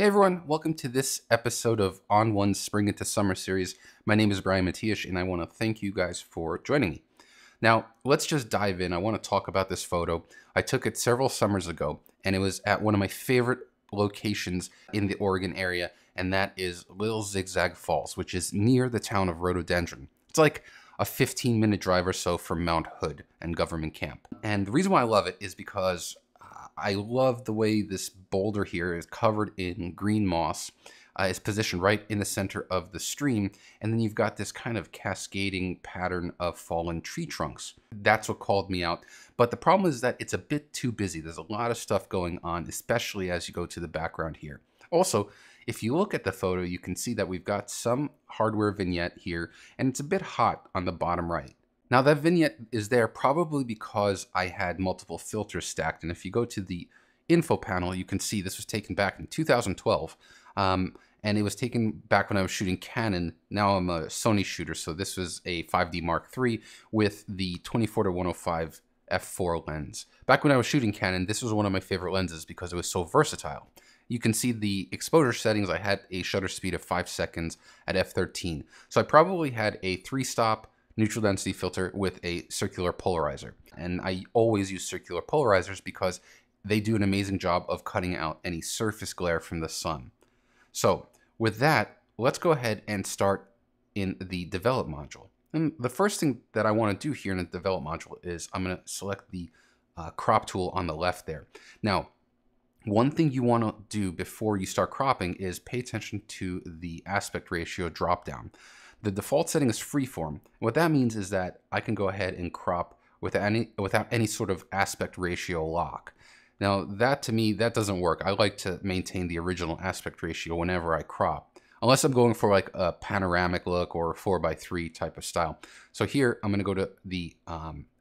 Hey everyone, welcome to this episode of On1's Spring into Summer series. My name is Brian Matiash and I want to thank you guys for joining me. Now, let's just dive in. I want to talk about this photo. I took it several summers ago and it was at one of my favorite locations in the Oregon area, and that is Little Zigzag Falls, which is near the town of Rhododendron. It's like a 15-minute drive or so from Mount Hood and Government Camp. And the reason why I love it is because I love the way this boulder here is covered in green moss. It's positioned right in the center of the stream, and then you've got this kind of cascading pattern of fallen tree trunks. That's what called me out. But the problem is that it's a bit too busy. There's a lot of stuff going on, especially as you go to the background here. Also, if you look at the photo, you can see that we've got some hardware vignette here, and it's a bit hot on the bottom right. Now that vignette is there probably because I had multiple filters stacked, and if you go to the info panel, you can see this was taken back in 2012, and it was taken back when I was shooting Canon. Now I'm a Sony shooter, so this was a 5D Mark III with the 24-105 f4 lens. Back when I was shooting Canon, this was one of my favorite lenses because it was so versatile. You can see the exposure settings. I had a shutter speed of 5 seconds at f13, so I probably had a 3-stop neutral density filter with a circular polarizer. And I always use circular polarizers because they do an amazing job of cutting out any surface glare from the sun. So with that, let's go ahead and start in the develop module. And the first thing that I want to do here in the develop module is I'm going to select the crop tool on the left there. Now, one thing you want to do before you start cropping is pay attention to the aspect ratio dropdown. The default setting is freeform. What that means is that I can go ahead and crop without any sort of aspect ratio lock. Now that, to me, that doesn't work. I like to maintain the original aspect ratio whenever I crop, unless I'm going for like a panoramic look or a 4:3 type of style. So here I'm going to go to the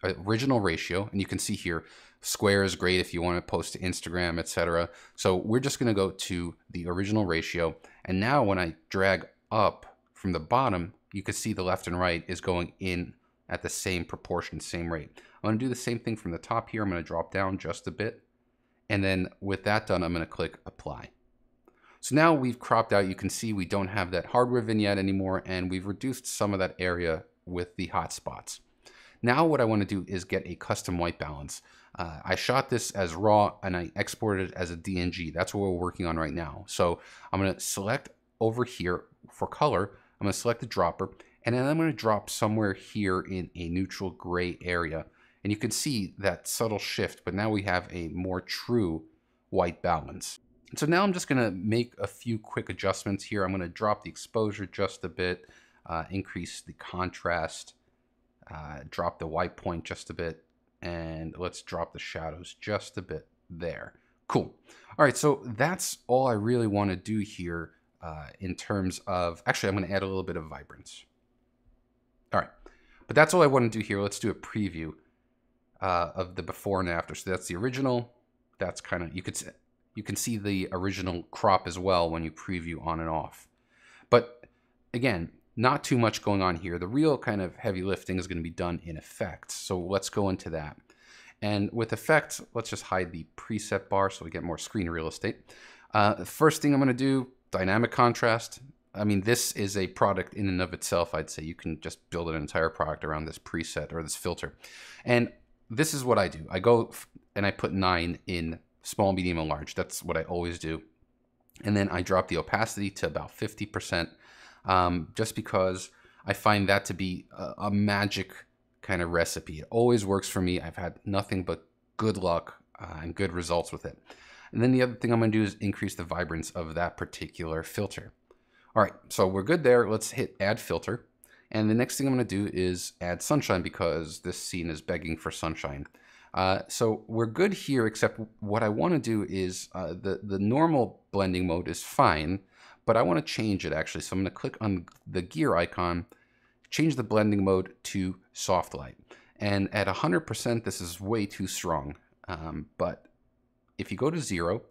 original ratio, and you can see here square is great if you want to post to Instagram, etc. So we're just going to go to the original ratio, and now when I drag up from the bottom, you can see the left and right is going in at the same proportion, same rate. I'm going to do the same thing from the top here. I'm going to drop down just a bit. And then with that done, I'm going to click apply. So now we've cropped out. You can see we don't have that hardware vignette anymore, and we've reduced some of that area with the hotspots. Now what I want to do is get a custom white balance. I shot this as raw and I exported it as a DNG. That's what we're working on right now. So I'm going to select over here for color. I'm going to select the dropper, and then I'm going to drop somewhere here in a neutral gray area. And you can see that subtle shift, but now we have a more true white balance. And so now I'm just going to make a few quick adjustments here. I'm going to drop the exposure just a bit, increase the contrast, drop the white point just a bit, and let's drop the shadows just a bit there. Cool. All right, so that's all I really want to do here. In terms of, actually, I'm going to add a little bit of vibrance. All right, but that's all I want to do here. Let's do a preview of the before and after. So that's the original. That's kind of, you can see the original crop as well when you preview on and off. But again, not too much going on here. The real kind of heavy lifting is going to be done in effects. So let's go into that. And with effects, let's just hide the preset bar so we get more screen real estate. The first thing I'm going to do, dynamic contrast. I mean, this is a product in and of itself. I'd say you can just build an entire product around this preset or this filter. And this is what I do. I go and I put 9 in small, medium, and large. That's what I always do. And then I drop the opacity to about 50%, just because I find that to be a magic kind of recipe. It always works for me. I've had nothing but good luck and good results with it. And then the other thing I'm going to do is increase the vibrance of that particular filter. All right, so we're good there. Let's hit add filter. And the next thing I'm going to do is add sunshine because this scene is begging for sunshine. So we're good here, except what I want to do is the normal blending mode is fine, but I want to change it actually. So I'm going to click on the gear icon, change the blending mode to soft light. And at 100%, this is way too strong, but if you go to 0,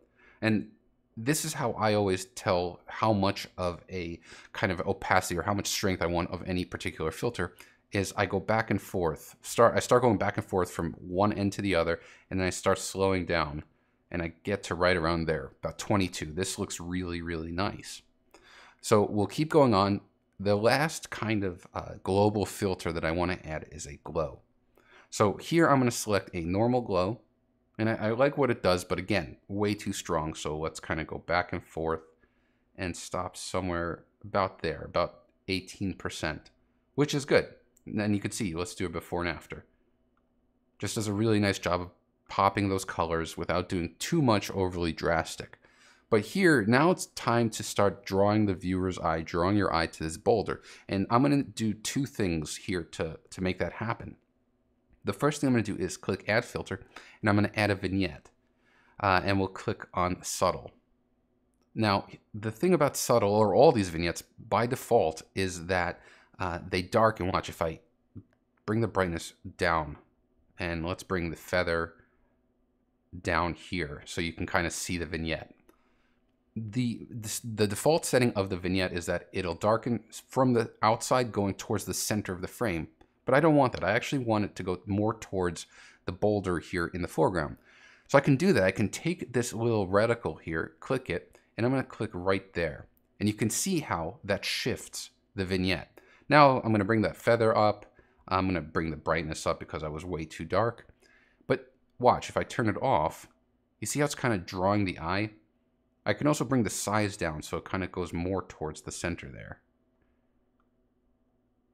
and this is how I always tell how much of a kind of opacity or how much strength I want of any particular filter, is I go back and forth. I start going back and forth from one end to the other, and then I start slowing down. and I get to right around there, about 22. This looks really, really nice. So we'll keep going on. The last kind of global filter that I want to add is a glow. So here I'm going to select a normal glow, and I like what it does, but again, way too strong. So let's kind of go back and forth and stop somewhere about there, about 18%, which is good. And you can see, let's do it before and after. Just does a really nice job of popping those colors without doing too much overly drastic. But here, now it's time to start drawing the viewer's eye, drawing your eye to this boulder. And I'm going to do two things here to make that happen. The first thing I'm going to do is click Add Filter, and I'm going to add a vignette. And we'll click on Subtle. Now, the thing about Subtle, or all these vignettes, by default, is that they darken. Watch, if I bring the brightness down, and let's bring the feather down here so you can kind of see the vignette. The default setting of the vignette is that it'll darken from the outside going towards the center of the frame, but I don't want that. I actually want it to go more towards the boulder here in the foreground. So I can do that. I can take this little reticle here, click it, and I'm going to click right there. And you can see how that shifts the vignette. Now I'm going to bring that feather up. I'm going to bring the brightness up because I was way too dark. But watch, if I turn it off, you see how it's kind of drawing the eye? I can also bring the size down so it kind of goes more towards the center there.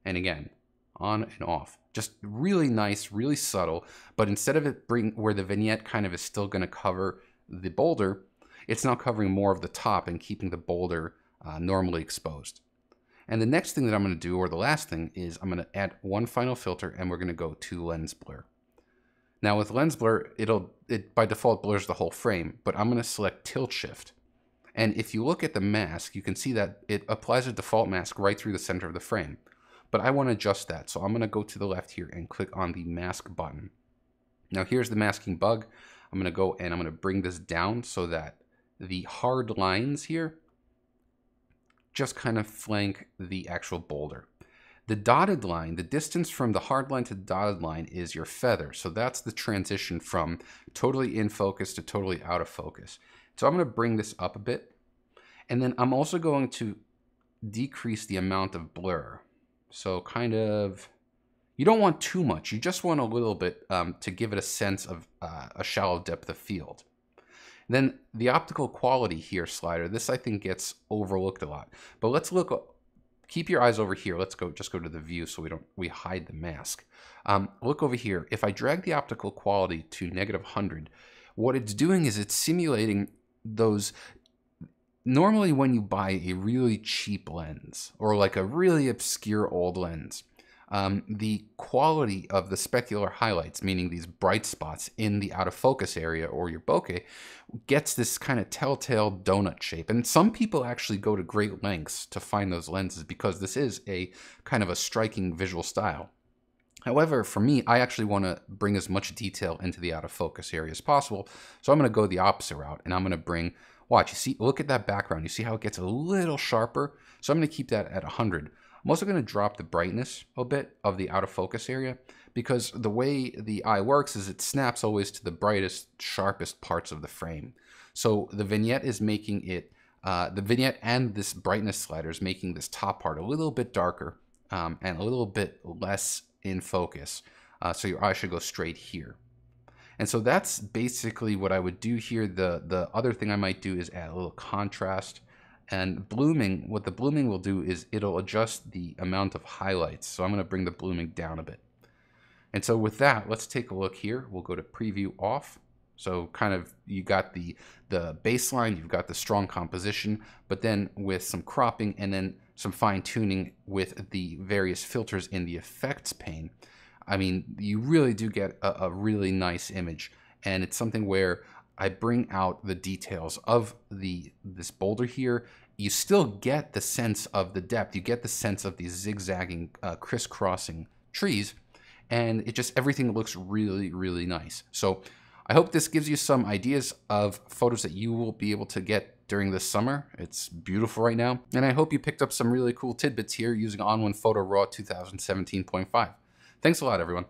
And again, on and off. Just really nice, really subtle, but instead of it where the vignette kind of is still going to cover the boulder, it's now covering more of the top and keeping the boulder normally exposed. And the next thing that I'm going to do, or the last thing, is I'm going to add one final filter, and we're going to go to Lens Blur. Now with Lens Blur, it by default blurs the whole frame, but I'm going to select Tilt Shift. And if you look at the mask, you can see that it applies a default mask right through the center of the frame. But I want to adjust that, so I'm going to go to the left here and click on the mask button. Now here's the masking bug. I'm going to go and I'm going to bring this down so that the hard lines here just kind of flank the actual boulder. The dotted line, the distance from the hard line to the dotted line, is your feather. So that's the transition from totally in focus to totally out of focus. So I'm going to bring this up a bit. And then I'm also going to decrease the amount of blur. So kind of, you don't want too much. You just want a little bit to give it a sense of a shallow depth of field. Then the optical quality here slider, this I think gets overlooked a lot. But let's look, keep your eyes over here. Let's just go to the view so we hide the mask. Look over here. If I drag the optical quality to -100, what it's doing is it's simulating those. Normally when you buy a really cheap lens or like a really obscure old lens, the quality of the specular highlights, meaning these bright spots in the out of focus area or your bokeh, gets this kind of telltale donut shape. And some people actually go to great lengths to find those lenses because this is a kind of a striking visual style. However, for me, I actually want to bring as much detail into the out of focus area as possible. So I'm going to go the opposite route, and I'm going to bring, watch, you see, look at that background. You see how it gets a little sharper? So I'm going to keep that at 100. I'm also going to drop the brightness a bit of the out of focus area because the way the eye works is it snaps always to the brightest, sharpest parts of the frame. So the vignette is making it, the vignette and this brightness slider is making this top part a little bit darker and a little bit less in focus. So your eye should go straight here. And so that's basically what I would do here. The other thing I might do is add a little contrast. And blooming, what the blooming will do is it'll adjust the amount of highlights. So I'm going to bring the blooming down a bit. And so with that, let's take a look here. We'll go to preview off. So kind of you got the baseline, you've got the strong composition, but then with some cropping and then some fine tuning with the various filters in the effects pane. I mean, you really do get a really nice image. And it's something where I bring out the details of this boulder here. You still get the sense of the depth. You get the sense of these zigzagging, crisscrossing trees, and it just, everything looks really, really nice. So I hope this gives you some ideas of photos that you will be able to get during this summer. It's beautiful right now. And I hope you picked up some really cool tidbits here using ON1 Photo RAW 2017.5. Thanks a lot, everyone.